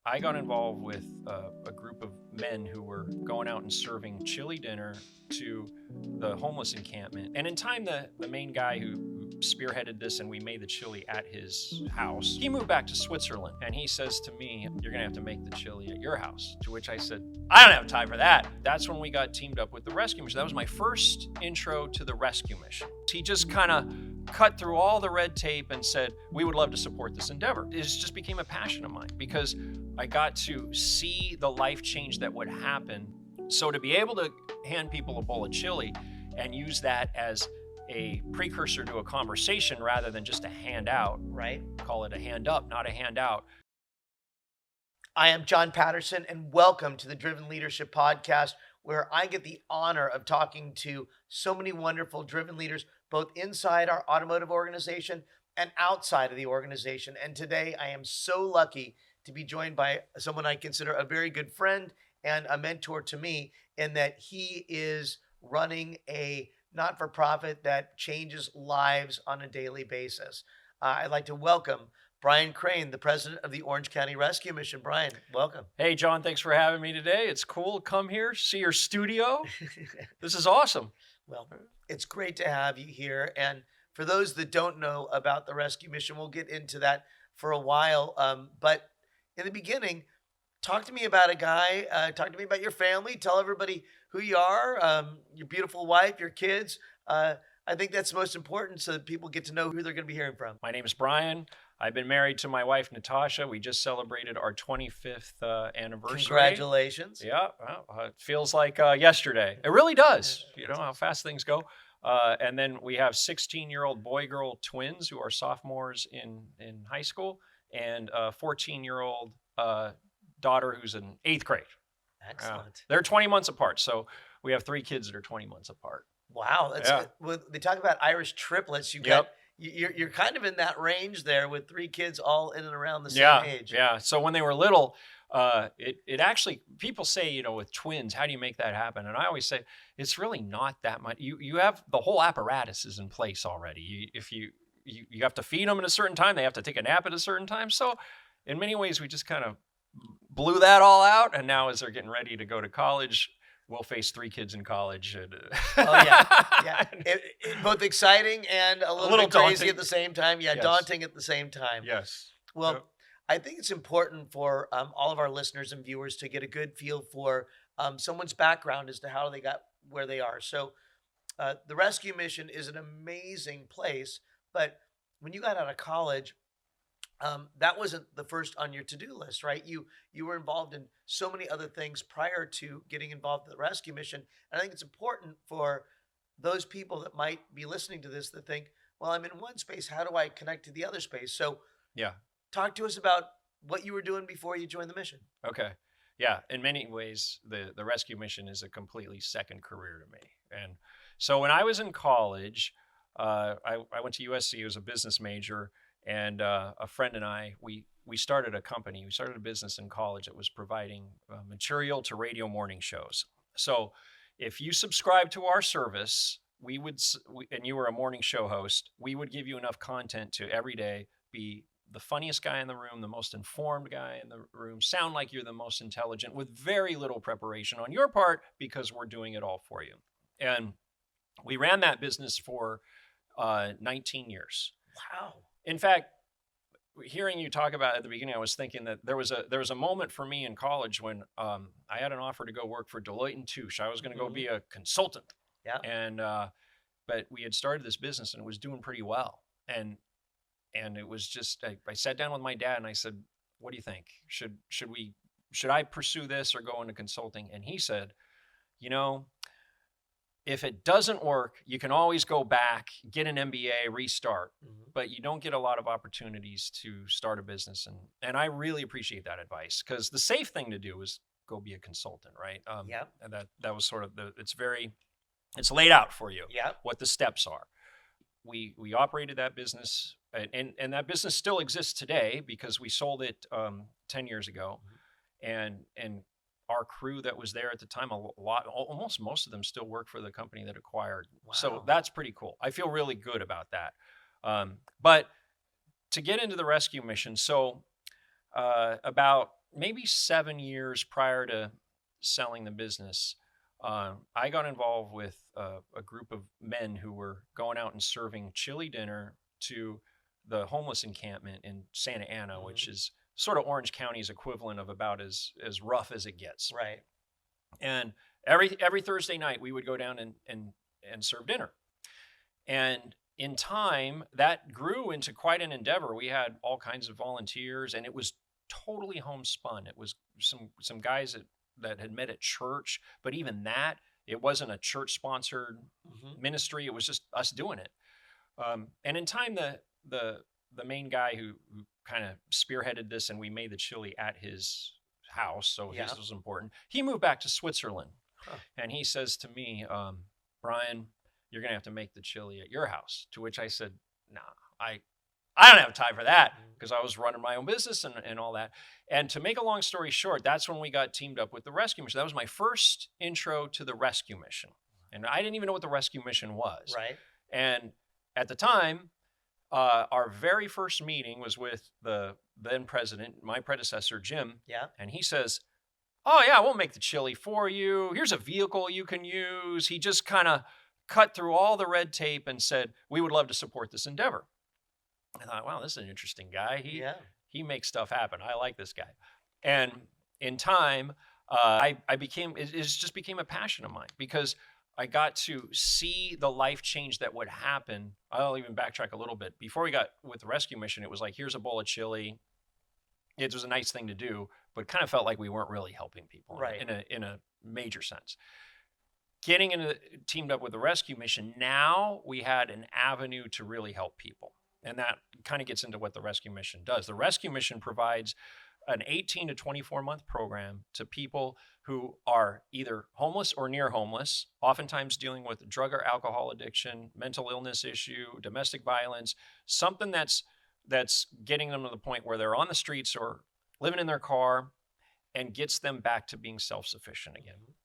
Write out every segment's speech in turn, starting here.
I got involved with a group of men who were going out and serving chili dinner to the homeless encampment. And in time, the main guy who spearheaded this and we made the chili at his house, he moved back to Switzerland. And he says to me, "You're going to have to make the chili at your house." To which I said, "I don't have time for that." That's when we got teamed up with the rescue mission. That was my first intro to the rescue mission. He just kind of cut through all the red tape and said, "We would love to support this endeavor." It just became a passion of mine because I got to see the life change that would happen. So to be able to hand people a bowl of chili and use that as a precursor to a conversation rather than just a handout, Right. call it a hand up, not a handout. I am John Patterson, and welcome to the Driven Leadership Podcast, where I get the honor of talking to so many wonderful driven leaders, both inside our automotive organization and outside of the organization. And today I am so lucky to be joined by someone I consider a very good friend and a mentor to me, in that he is running a not-for-profit that changes lives on a daily basis. I'd like to welcome Bryan Crain, the president of the Orange County Rescue Mission. Bryan, welcome. Hey, John, thanks for having me today. It's cool to come here, see your studio. This is awesome. Well, it's great to have you here. And for those that don't know about the rescue mission, we'll get into that for a while. But in the beginning, talk to me about a guy. Talk to me about your family. Tell everybody who you are, your beautiful wife, your kids. I think that's most important so that people get to know who they're going to be hearing from. My name is Bryan. I've been married to my wife, Natasha. We just celebrated our 25th anniversary. Congratulations. Yeah, well, it feels like yesterday. It really does. You know how fast things go. And then we have 16-year-old boy-girl twins who are sophomores in high school, and a 14-year-old daughter who's in 8th grade. Excellent. They're 20 months apart, so we have 3 kids that are 20 months apart. Wow. They talk about Irish triplets. You're kind of in that range there with 3 kids all in and around the same age. Yeah. So when they were little, it actually, people say, with twins, how do you make that happen? And I always say, it's really not that much. You have the whole apparatus is in place already. You have to feed them at a certain time. They have to take a nap at a certain time. So in many ways, we just kind of blew that all out. And now as they're getting ready to go to college, we'll face 3 kids in college. And Oh, yeah. Both exciting and a little bit crazy daunting at the same time. Yeah, Yes. daunting at the same time. Yes. Well, Yep. I think it's important for all of our listeners and viewers to get a good feel for someone's background as to how they got where they are. So the rescue mission is an amazing place, but when you got out of college, that wasn't the first on your to-do list, right? You were involved in so many other things prior to getting involved in the rescue mission. And I think it's important for those people that might be listening to this that think, well, I'm in one space. How do I connect to the other space? So Yeah. talk to us about what you were doing before you joined the mission. Okay. Yeah. In many ways, the rescue mission is a completely second career to me. And so when I was in college, I went to USC. I was a business major, and a friend and I, we started a company. We started a business in college that was providing material to radio morning shows. So if you subscribe to our service, and you were a morning show host, we would give you enough content to every day be the funniest guy in the room, the most informed guy in the room, sound like you're the most intelligent with very little preparation on your part because we're doing it all for you. And we ran that business for 19 years. Wow. In fact, hearing you talk about it at the beginning, I was thinking that there was a moment for me in college when I had an offer to go work for Deloitte and Touche. I was going to go be a consultant. Yeah. And but we had started this business and it was doing pretty well. And it was just I sat down with my dad and I said, "What do you think? Should I pursue this or go into consulting?" And he said, "If it doesn't work, you can always go back, get an MBA, restart, but you don't get a lot of opportunities to start a business." And I really appreciate that advice, because the safe thing to do is go be a consultant, right? Yeah. And that was sort of it's laid out for you Yeah. what the steps are. We operated that business, and that business still exists today because we sold it 10 years ago, and our crew that was there at the time, almost most of them still work for the company that acquired. Wow. So that's pretty cool. I feel really good about that. But to get into the rescue mission, so about maybe 7 years prior to selling the business, I got involved with a group of men who were going out and serving chili dinner to the homeless encampment in Santa Ana, which Hmm. is sort of Orange County's equivalent of about as rough as it gets. Right. And every Thursday night, we would go down and serve dinner. And in time, that grew into quite an endeavor. We had all kinds of volunteers, and it was totally homespun. It was some guys that had met at church, but even that, it wasn't a church sponsored Hmm. ministry. It was just us doing it. And in time, the main guy who kind of spearheaded this, and we made the chili at his house, so Yeah. his was important. He moved back to Switzerland, Huh. and he says to me, Bryan, you're gonna have to make the chili at your house. To which I said, nah, I don't have time for that, because I was running my own business and all that. And to make a long story short, that's when we got teamed up with the rescue mission. That was my first intro to the rescue mission. And I didn't even know what the rescue mission was. Right. And at the time, our very first meeting was with the then president, my predecessor, Jim. Yeah. And he says, oh, yeah, we'll make the chili for you. Here's a vehicle you can use. He just kind of cut through all the red tape and said, we would love to support this endeavor. I thought, wow, this is an interesting guy. Yeah. He makes stuff happen. I like this guy. And in time, I became, it just became a passion of mine, because I got to see the life change that would happen. I'll even backtrack a little bit. Before we got with the rescue mission, it was like, here's a bowl of chili. It was a nice thing to do, but it kind of felt like we weren't really helping people, Right. in a major sense. Getting teamed up with the rescue mission, now we had an avenue to really help people. And that kind of gets into what the rescue mission does. The rescue mission provides an 18 to 24 month program to people who are either homeless or near homeless, oftentimes dealing with drug or alcohol addiction, mental illness issue, domestic violence, something that's getting them to the point where they're on the streets or living in their car, and gets them back to being self-sufficient again.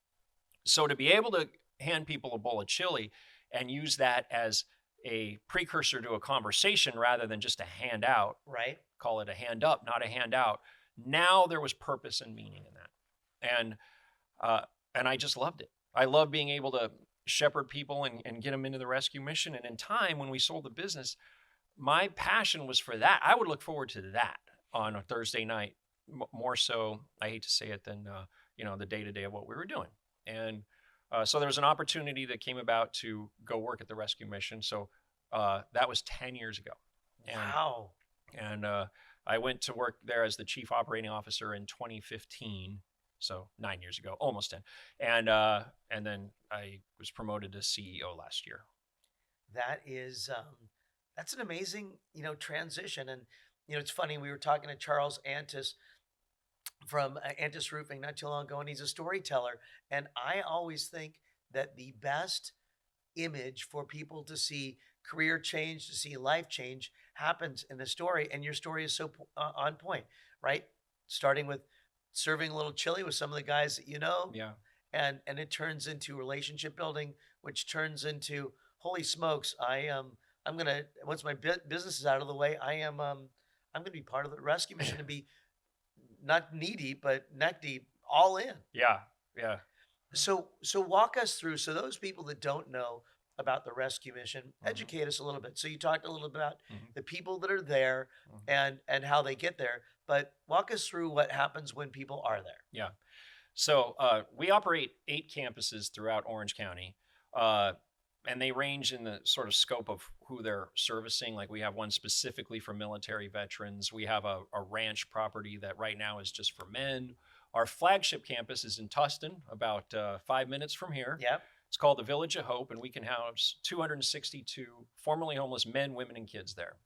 So to be able to hand people a bowl of chili and use that as a precursor to a conversation rather than just a handout, Right. call it a hand up, not a handout. Now there was purpose and meaning in that. And I just loved it. I love being able to shepherd people and get them into the rescue mission. And in time, when we sold the business, my passion was for that. I would look forward to that on a Thursday night, more so, I hate to say it, than the day-to-day of what we were doing. And so there was an opportunity that came about to go work at the rescue mission. So that was 10 years ago. Wow. And I went to work there as the chief operating officer in 2015. So 9 years ago, almost 10. And then I was promoted to CEO last year. That is, that's an amazing, transition. And, it's funny. We were talking to Charles Antis from Antis Roofing not too long ago, and he's a storyteller. And I always think that the best image for people to see career change, to see life change, happens in the story. And your story is so on point, right? Starting with serving a little chili with some of the guys that you know, Yeah. and it turns into relationship building, which turns into, holy smokes, I'm gonna, once my business is out of the way, I'm gonna be part of the rescue mission and be not knee deep but neck deep, all in. Yeah. Yeah. So walk us through, so those people that don't know about the rescue mission, Mhm. educate us a little bit. So you talked a little bit about Mhm. the people that are there Mhm. and how they get there, but walk us through what happens when people are there. Yeah. So we operate 8 campuses throughout Orange County, and they range in the sort of scope of who they're servicing. Like we have one specifically for military veterans. We have a ranch property that right now is just for men. Our flagship campus is in Tustin, about 5 minutes from here. Yep. It's called the Village of Hope, and we can house 262 formerly homeless men, women, and kids there.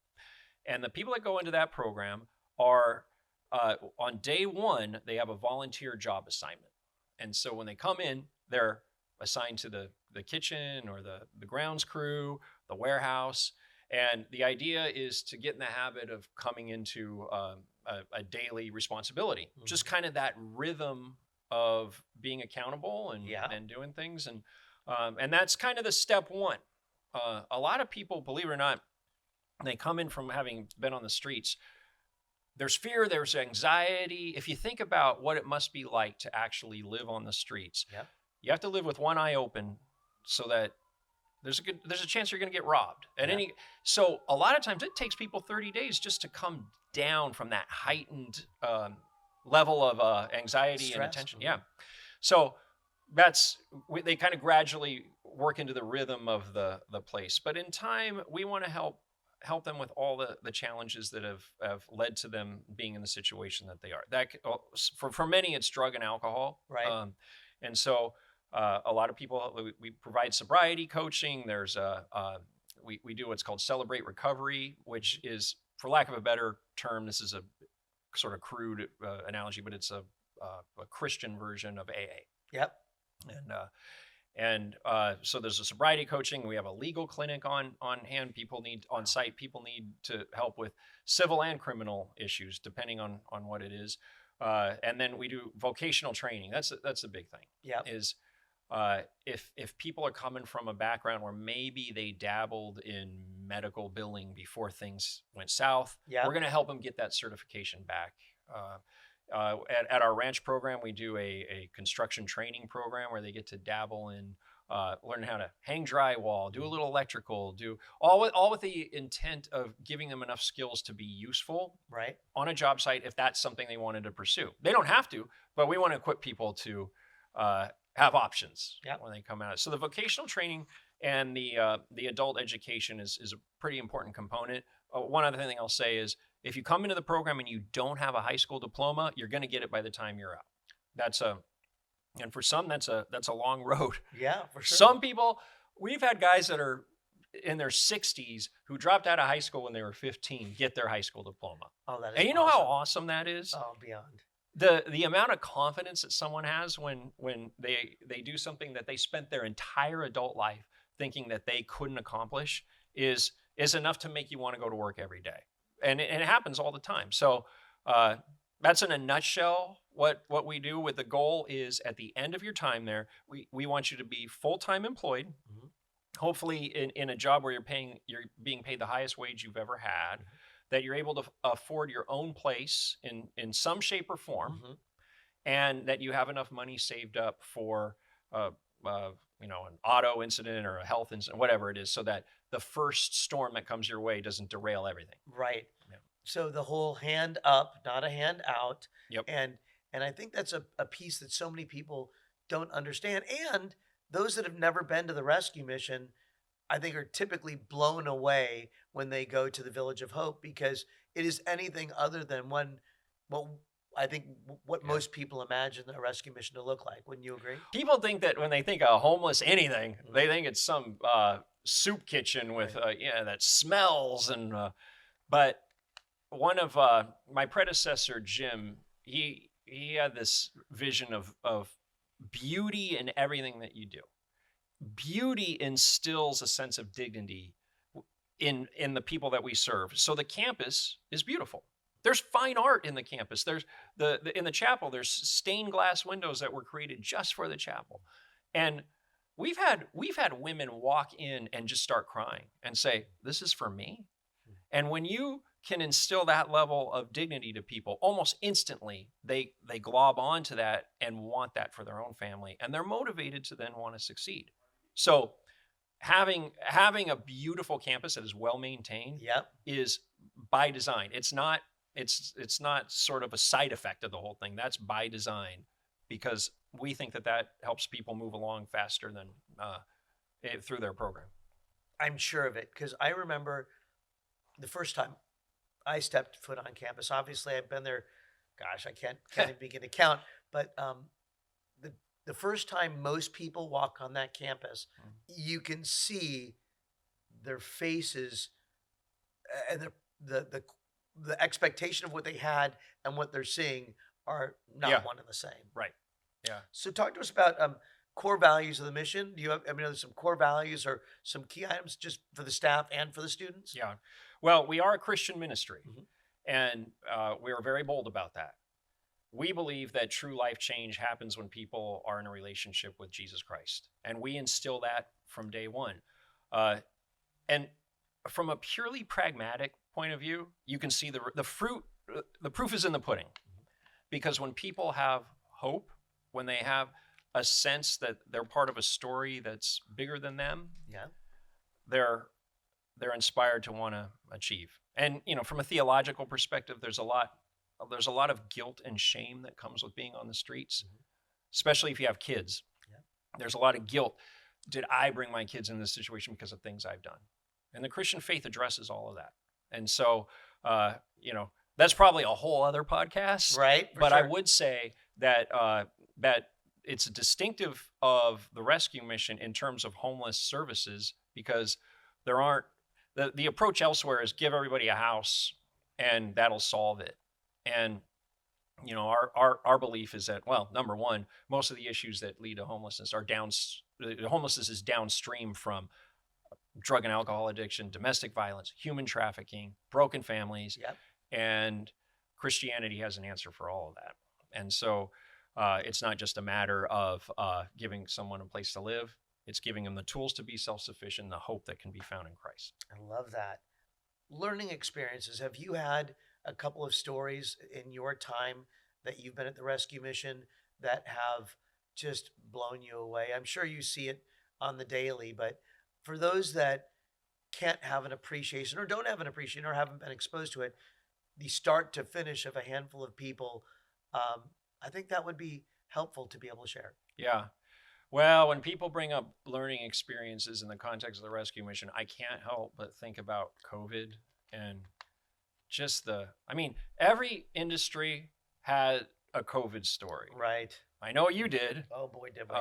And the people that go into that program are, on day one, they have a volunteer job assignment. And so when they come in, they're assigned to the kitchen or the grounds crew, the warehouse. And the idea is to get in the habit of coming into a daily responsibility, just kind of that rhythm of being accountable and doing things. And that's kind of the step one. A lot of people, believe it or not, they come in from having been on the streets. there's fear, there's anxiety. If you think about what it must be like to actually live on the streets, Yep. you have to live with one eye open so that there's a chance you're going to get robbed at Yeah. so a lot of times it takes people 30 days just to come down from that heightened level of anxiety and Stress. attention. Yeah. So they kind of gradually work into the rhythm of the place, but in time we want to help them with all the challenges that have led to them being in the situation that they are. For many it's drug and alcohol, Right. and so a lot of people, we provide sobriety coaching. We do what's called Celebrate Recovery, which is, for lack of a better term, this is a sort of crude analogy, but it's a Christian version of AA. Yep. So there's a sobriety coaching. We have a legal clinic on hand. People need on site. People need to help with civil and criminal issues, depending on what it is. And then we do vocational training. That's a big thing. Yep. Is if people are coming from a background where maybe they dabbled in medical billing before things went south, Yep. we're going to help them get that certification back. At our ranch program, we do a construction training program where they get to dabble in learn how to hang drywall, do a little electrical, do all with the intent of giving them enough skills to be useful Right. on a job site if that's something they wanted to pursue. They don't have to, but we want to equip people to have options Yep. when they come out. So the vocational training and the adult education is a pretty important component. One other thing I'll say is, if you come into the program and you don't have a high school diploma, you're going to get it by the time you're out. And for some, that's a long road. Yeah, for sure. Some people, we've had guys that are in their 60s who dropped out of high school when they were 15, get their high school diploma. Oh, that is. And you know how awesome that is? Oh, beyond. The amount of confidence that someone has when they do something that they spent their entire adult life thinking that they couldn't accomplish is enough to make you want to go to work every day. And it happens all the time. So that's in a nutshell what we do. With the goal is, at the end of your time there, we want you to be full-time employed, Mhm. hopefully in a job where you're being paid the highest wage you've ever had, that you're able to afford your own place in some shape or form, Mhm. and that you have enough money saved up for an auto incident or a health incident, whatever it is, so that the first storm that comes your way doesn't derail everything. Right. Yeah. So the whole hand up, not a hand out. Yep. And I think that's a piece that so many people don't understand. And those that have never been to the rescue mission, I think, are typically blown away when they go to the Village of Hope, because it is anything other than what Yeah. most people imagine a rescue mission to look like. Wouldn't you agree? People think that when they think of homeless anything, they think it's some soup kitchen with that smells but one of my predecessor, Jim, he had this vision of beauty in everything that you do. Beauty instills a sense of dignity in the people that we serve. So the campus is beautiful. There's fine art in the campus. There's in the chapel, there's stained glass windows that were created just for the chapel. And we've had women walk in and just start crying and say, "This is for me." And when you can instill that level of dignity to people, almost instantly they glob onto that and want that for their own family, and they're motivated to then want to succeed. So having a beautiful campus that is well maintained Yep. is by design. It's not sort of a side effect of the whole thing. That's by design, because we think that helps people move along faster than through their program. I'm sure of it, because I remember the first time I stepped foot on campus. Obviously, I've been there. Gosh, I can't even begin to count. But the first time most people walk on that campus, you can see their faces and the expectation of what they had and what they're seeing are not Yeah. one and the same. Right. Yeah. So talk to us about core values of the mission. Do you have, there's some core values or some key items just for the staff and for the students? Yeah. Well, we are a Christian ministry, Mhm. and we are very bold about that. We believe that true life change happens when people are in a relationship with Jesus Christ, and we instill that from day one. And from a purely pragmatic point of view, you can see the fruit the proof is in the pudding, because when people have hope, when they have a sense that they're part of a story that's bigger than them, Yeah. they're inspired to want to achieve. And from a theological perspective, there's a lot of guilt and shame that comes with being on the streets, especially if you have kids. Yeah. There's a lot of guilt. Did I bring my kids in this situation because of things I've done? And the Christian faith addresses all of that. And so, that's probably a whole other podcast, Right. But I would say that that it's distinctive of the rescue mission in terms of homeless services, because there aren't the approach elsewhere is give everybody a house and that'll solve it. And our belief is that, well, number one, most of the issues that lead to homelessness homelessness is downstream from drug and alcohol addiction, domestic violence, human trafficking, broken families. Yep. And Christianity has an answer for all of that. And so it's not just a matter of giving someone a place to live. It's giving them the tools to be self-sufficient, the hope that can be found in Christ. I love that. Learning experiences. Have you had a couple of stories in your time that you've been at the rescue mission that have just blown you away? I'm sure you see it on the daily, but for those that can't have an appreciation or don't have an appreciation or haven't been exposed to it, the start to finish of a handful of people, I think that would be helpful to be able to share. Yeah. Well, when people bring up learning experiences in the context of the rescue mission, I can't help but think about COVID and just every industry had a COVID story. Right. I know you did. Oh boy, did we.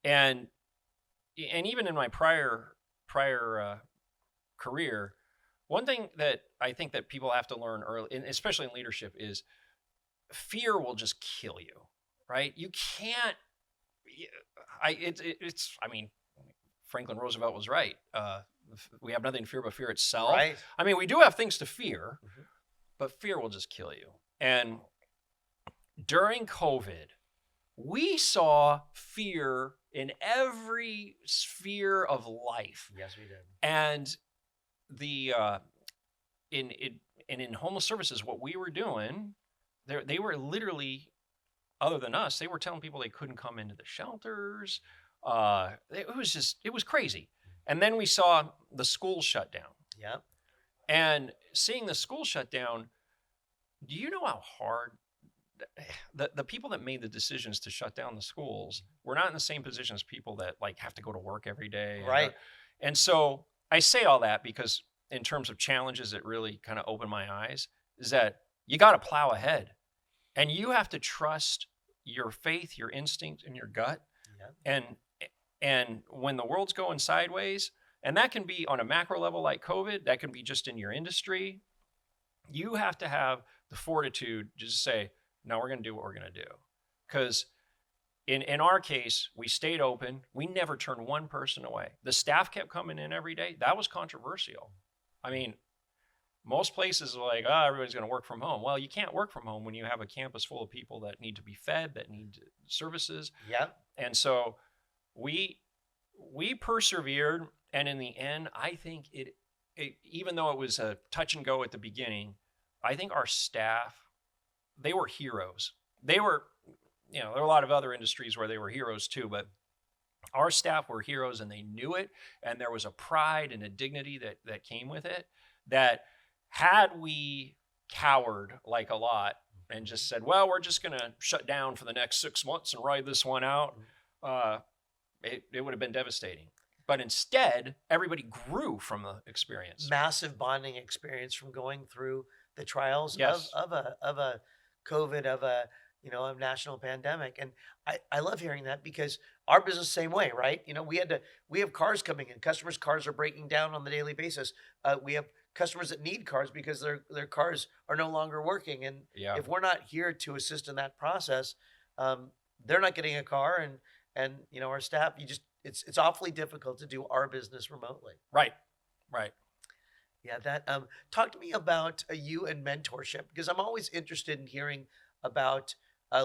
And even in my prior career, one thing that I think that people have to learn early, and especially in leadership, is fear will just kill you, right? You can't. Franklin Roosevelt was right. We have nothing to fear but fear itself. Right. We do have things to fear, but fear will just kill you. And during COVID, we saw fear in every sphere of life. Yes, we did. And in homeless services, what we were doing, they were literally, other than us, they were telling people they couldn't come into the shelters. It was crazy. And then we saw the schools shut down. Yeah. And seeing the school shut down, do you know how hard the people that made the decisions to shut down the schools were not in the same position as people that have to go to work every day. Right. And so I say all that because in terms of challenges that really kind of opened my eyes is that you got to plow ahead and you have to trust your faith, your instinct, and your gut. Yeah. And when the world's going sideways, and that can be on a macro level like COVID, that can be just in your industry, you have to have the fortitude to just say, no, we're going to do what we're going to do. Because in our case, we stayed open. We never turned one person away. The staff kept coming in every day. That was controversial. Most places are like, everybody's going to work from home. Well, you can't work from home when you have a campus full of people that need to be fed, that need services. Yeah. And so we persevered. And in the end, I think it even though it was a touch and go at the beginning, I think our staff, they were heroes. They were, there are a lot of other industries where they were heroes too, but our staff were heroes and they knew it. And there was a pride and a dignity that came with it, that had we cowered like a lot and just said, well, we're just going to shut down for the next 6 months and ride this one out, it would have been devastating. But instead, everybody grew from the experience. Massive bonding experience from going through the trials of a COVID, of a national pandemic. And I love hearing that because our business, same way, right? We have cars coming in. Customers' cars are breaking down on the daily basis. We have customers that need cars because their cars are no longer working. And if we're not here to assist in that process, they're not getting a car, and our staff, it's awfully difficult to do our business remotely. Right. Yeah, that talk to me about you and mentorship, because I'm always interested in hearing about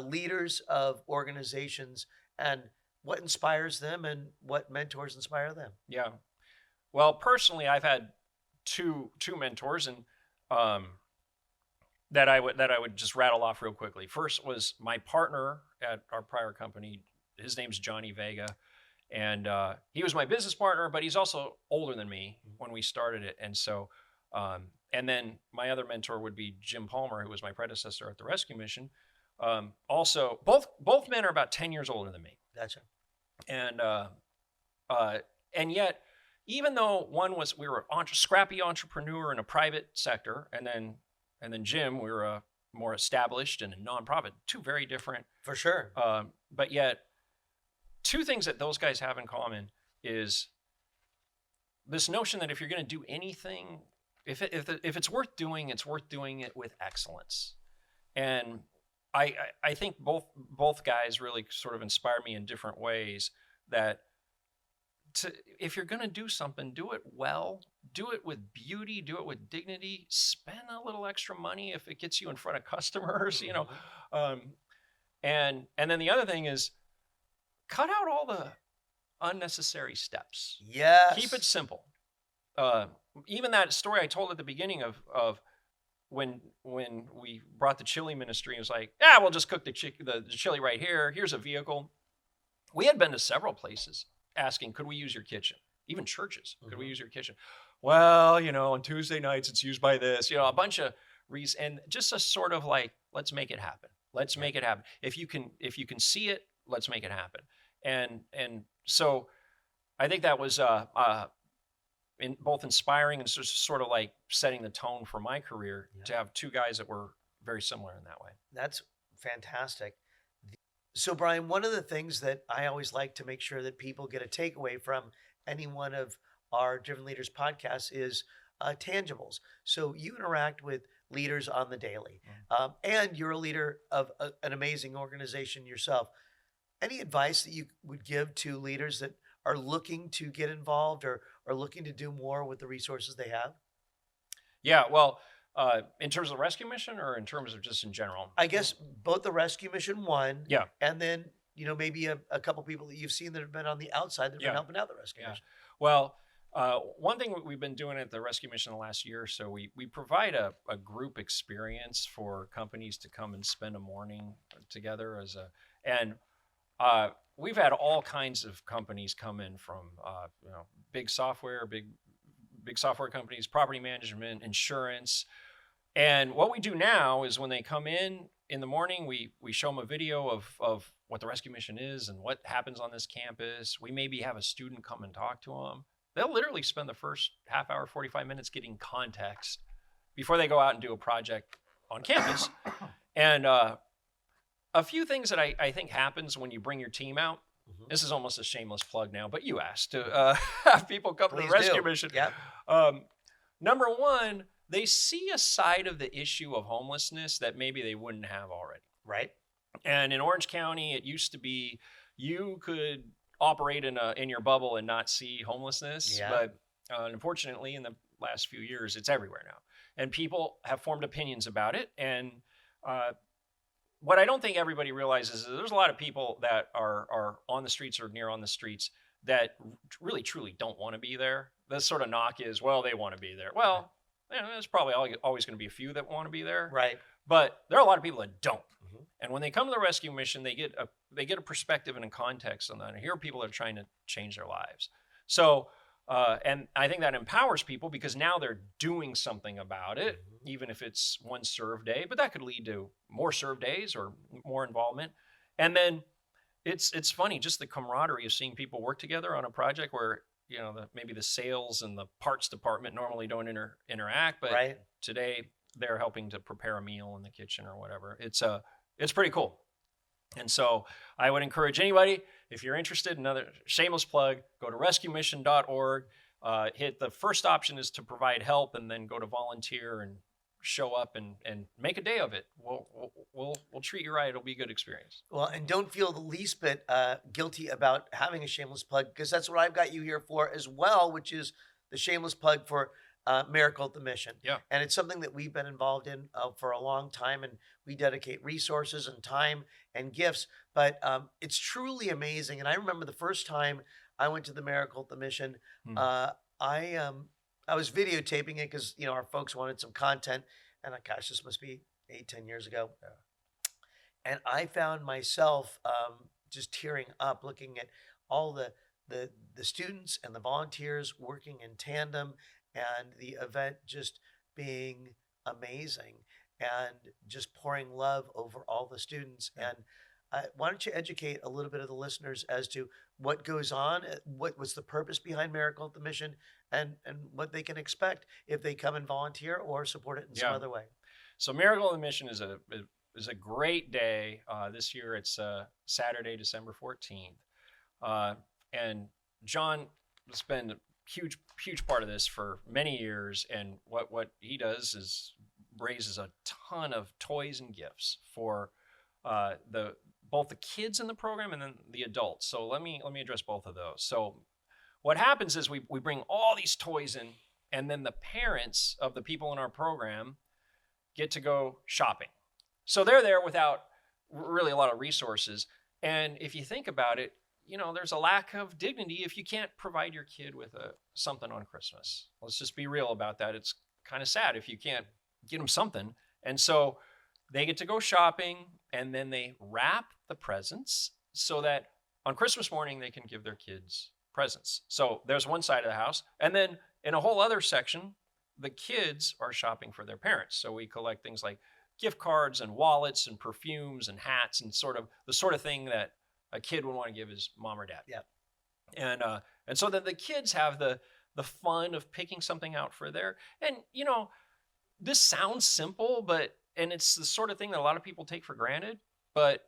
leaders of organizations and what inspires them and what mentors inspire them. Yeah. Well, personally, I've had two mentors, and that I would just rattle off real quickly. First was my partner at our prior company. His name's Johnny Vega, and he was my business partner, but he's also older than me when we started it. And so, and then my other mentor would be Jim Palmer, who was my predecessor at the rescue mission. Also, both men are about 10 years older than me, Gotcha. and uh, and yet, even though we were scrappy entrepreneur in a private sector, and then Jim, we were a more established and a nonprofit, two very different. For sure. But yet, two things that those guys have in common is this notion that if you're going to do anything, if it's worth doing, it's worth doing it with excellence. And I think both guys really sort of inspired me in different ways that if you're going to do something, do it well, do it with beauty, do it with dignity, spend a little extra money if it gets you in front of customers, and then the other thing is cut out all the unnecessary steps. Yes. Keep it simple. Even that story I told at the beginning of when we brought the chili ministry, it was like, yeah, we'll just cook the chili right here. Here's a vehicle. We had been to several places asking, could we use your kitchen? Even churches, could we use your kitchen? Well, on Tuesday nights it's used by this, a bunch of reasons, and just a sort of like, let's make it happen. Let's make it happen. If you can see it, let's make it happen. And so I think that was both inspiring and just sort of like setting the tone for my career to have two guys that were very similar in that way. That's fantastic. So, Bryan, one of the things that I always like to make sure that people get a takeaway from any one of our Driven Leaders podcasts is tangibles. So you interact with leaders on the daily, and you're a leader of an amazing organization yourself. Any advice that you would give to leaders that are looking to get involved or are looking to do more with the resources they have? Yeah, well, in terms of the rescue mission or in terms of just in general? I guess both the rescue mission one, Yeah. and then maybe a couple people that you've seen that have been on the outside that have been helping out the rescue mission. Well, one thing we've been doing at the rescue mission the last year or so, we provide a group experience for companies to come and spend a morning together and we've had all kinds of companies come in from big software companies, property management, insurance. And what we do now is when they come in the morning, we show them a video of what the rescue mission is and what happens on this campus. We maybe have a student come and talk to them. They'll literally spend the first half hour, 45 minutes getting context before they go out and do a project on campus. And a few things that I think happens when you bring your team out. This is almost a shameless plug now, but you asked to have people come to the rescue mission. Yep. Number one, they see a side of the issue of homelessness that maybe they wouldn't have already. Right. And in Orange County, it used to be you could operate in your bubble and not see homelessness. Yeah. But unfortunately, in the last few years, it's everywhere now. And people have formed opinions about it. And what I don't think everybody realizes is there's a lot of people that are on the streets or near on the streets that really, truly don't want to be there. The sort of knock is, well, they want to be there. Well, there's probably always going to be a few that want to be there. Right. But there are a lot of people that don't. And when they come to the rescue mission, they get a perspective and a context on that. And here are people that are trying to change their lives. So, and I think that empowers people because now they're doing something about it, even if it's one serve day, but that could lead to more serve days or more involvement. And then it's funny, just the camaraderie of seeing people work together on a project where, maybe the sales and the parts department normally don't interact, but today they're helping to prepare a meal in the kitchen or whatever. It's pretty cool. And so I would encourage anybody, if you're interested, another shameless plug, go to rescuemission.org. Hit the first option is to provide help, and then go to volunteer and show up and make a day of it. We'll treat you right. It'll be a good experience. Well, and don't feel the least bit guilty about having a shameless plug, because that's what I've got you here for as well, which is the shameless plug for Miracle at the Mission. Yeah. And it's something that we've been involved in for a long time, and we dedicate resources and time and gifts, but it's truly amazing. And I remember the first time I went to the Miracle at the Mission, I was videotaping it because, our folks wanted some content, and gosh, this must be 8, 10 years ago. And I found myself just tearing up looking at all the students and the volunteers working in tandem, and the event just being amazing and just pouring love over all the students. And why don't you educate a little bit of the listeners as to what goes on, what was the purpose behind Miracle at the Mission, and what they can expect if they come and volunteer or support it in some other way. So Miracle at the Mission is a great day. This year it's Saturday, December 14th. And John has been a huge part of this for many years. And what he does is raises a ton of toys and gifts for both the kids in the program and then the adults. So let me address both of those. So what happens is we bring all these toys in, and then the parents of the people in our program get to go shopping. So they're there without really a lot of resources. And if you think about it, there's a lack of dignity if you can't provide your kid with something on Christmas. Let's just be real about that. It's kind of sad if you can't get them something. And so they get to go shopping, and then they wrap the presents so that on Christmas morning they can give their kids presents. So there's one side of the house. And then in a whole other section, the kids are shopping for their parents. So we collect things like gift cards and wallets and perfumes and hats and the sort of thing that a kid would want to give his mom or dad. Yeah. And so that the kids have the fun of picking something out for and this sounds simple, and it's the sort of thing that a lot of people take for granted, but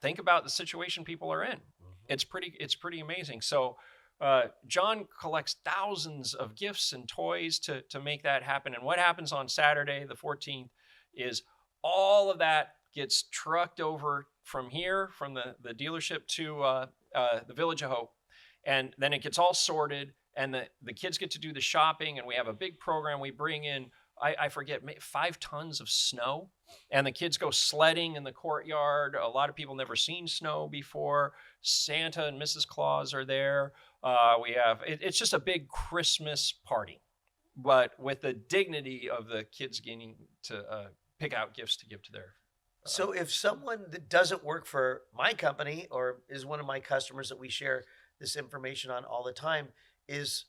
think about the situation people are in. Mm-hmm. It's pretty amazing. So John collects thousands of gifts and toys to make that happen. And what happens on Saturday, the 14th, is all of that gets trucked over from here, from the dealership to the Village of Hope. And then it gets all sorted, and the kids get to do the shopping, and we have a big program. We bring in, I forget, 5 tons of snow, and the kids go sledding in the courtyard. A lot of people never seen snow before. Santa and Mrs. Claus are there. It's just a big Christmas party, but with the dignity of the kids getting to pick out gifts to give to their. So if someone that doesn't work for my company or is one of my customers that we share this information on all the time is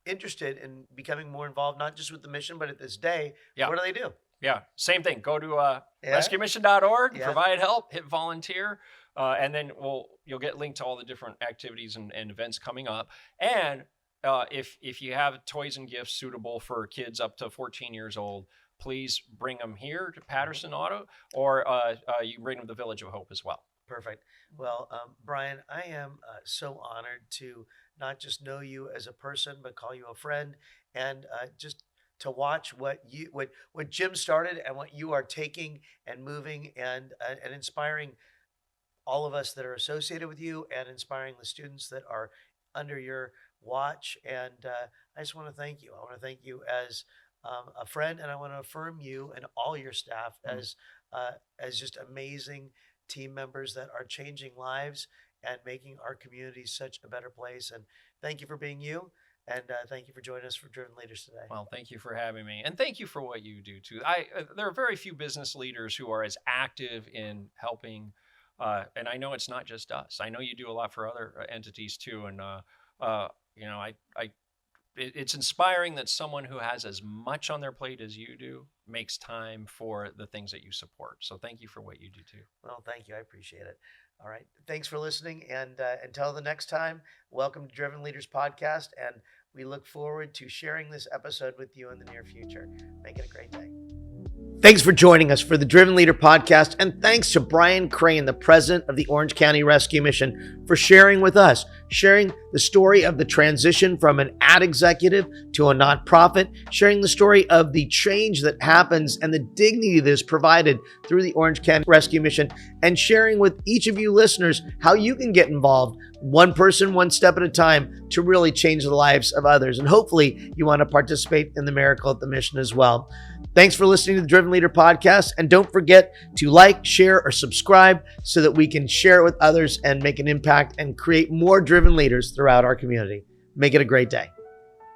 interested in becoming more involved, not just with the mission, but at this day, what do they do? Yeah, same thing. Go to rescuemission.org, provide help, hit volunteer, and then you'll get linked to all the different activities and events coming up. And if you have toys and gifts suitable for kids up to 14 years old, please bring them here to Patterson Auto, or you can bring them to the Village of Hope as well. Perfect. Well, Bryan, I am so honored to not just know you as a person, but call you a friend, and just to watch what Jim started and what you are taking and moving and inspiring all of us that are associated with you, and inspiring the students that are under your watch. And I just want to thank you. I want to thank you as a friend, and I want to affirm you and all your staff as just amazing team members that are changing lives and making our community such a better place. And thank you for being you. And thank you for joining us for Driven Leaders today. Well, thank you for having me. And thank you for what you do, too. There are very few business leaders who are as active in helping. And I know it's not just us. I know you do a lot for other entities, too. And, it's inspiring that someone who has as much on their plate as you do makes time for the things that you support. So thank you for what you do, too. Well, thank you. I appreciate it. All right. Thanks for listening. And until the next time, welcome to Driven Leaders Podcast. And we look forward to sharing this episode with you in the near future. Make it a great day. Thanks for joining us for the Driven Leader Podcast. And thanks to Bryan Crain, the president of the Orange County Rescue Mission, for sharing with us, sharing the story of the transition from an ad executive to a nonprofit, sharing the story of the change that happens and the dignity that is provided through the Orange County Rescue Mission, and sharing with each of you listeners how you can get involved, one person, one step at a time, to really change the lives of others. And hopefully you want to participate in the Miracle at the Mission as well. Thanks for listening to the Driven Leader Podcast. And don't forget to like, share, or subscribe so that we can share it with others and make an impact and create more driven leaders throughout our community. Make it a great day.